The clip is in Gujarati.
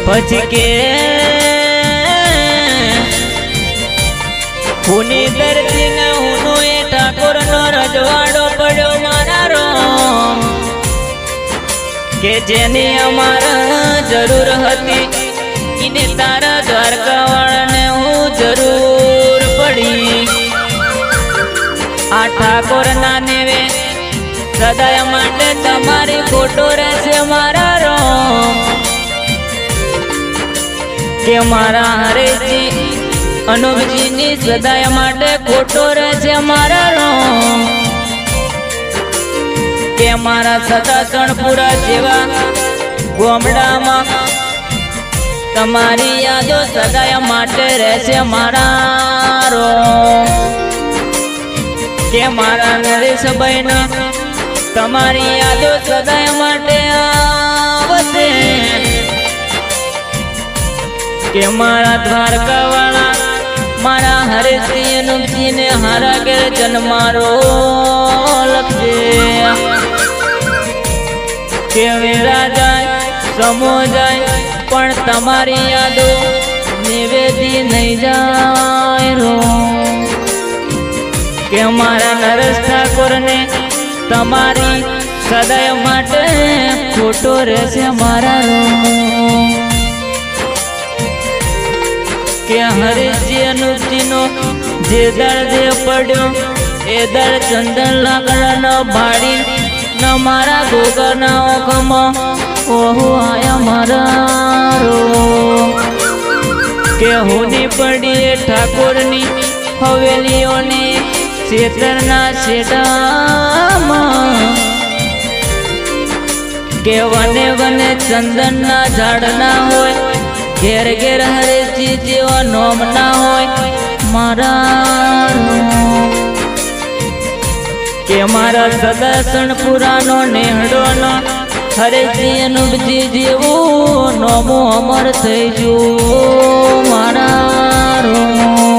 પછી કે હુની ધરતી ને હુનો એ ઠાકોર નો રજવાડો પડ્યો મારા રોમ કે જેની અમારા જરૂર હતી એને તારા દ્વારકાવાળાને હું જરૂર પડી આ ઠાકોર ના નેવે સદાય માટે તમારી ખોટો રહેશે મારા રોમ કે મારા હરેજી અનુપજીની સદાય માટે ખોટો રહેશે મારા રોમ કે મારા સદાસણપુરા જેવા ગોમડામાં તમારી યાદો સદાય માટે રહેશે મારા રોમ કે મારા નરેશભાઈના તમારી યાદો સદાય માટે આવશે કે મારા દ્વારકાવાળા મારા હરેશજી અનુપજીને હારા ઘેર જન્મારો લખજે કે વેરા જાય સમો જાય પણ તમારી યાદો નિવેદી નહીં જાય રો કે મારા નરેશ ઠાકોરને તમારી સદાય માટે ખોટો રહેશે મારા રો કે હરેશજી અનુપજીનો જે દર્દ પડ્યો એ દર્દ ચંદન લાકડાનો ભાડી ન મારા ગોગરના ઓખમાં ઓહો આયા મારા રો કે હોની પડી એ ઠાકોરની હવેલીઓની શેતરના શેડામાં કે વને વને ચંદનના ઝાડના હોય ઘેર ઘેર હરેશજી જેવા નોમ ના હોય મારા કે મારા સદાસણપુરાનો નેહડોનો હરેશજી અનુપજી જેવું નોમો અમર થઈ ગયું મારા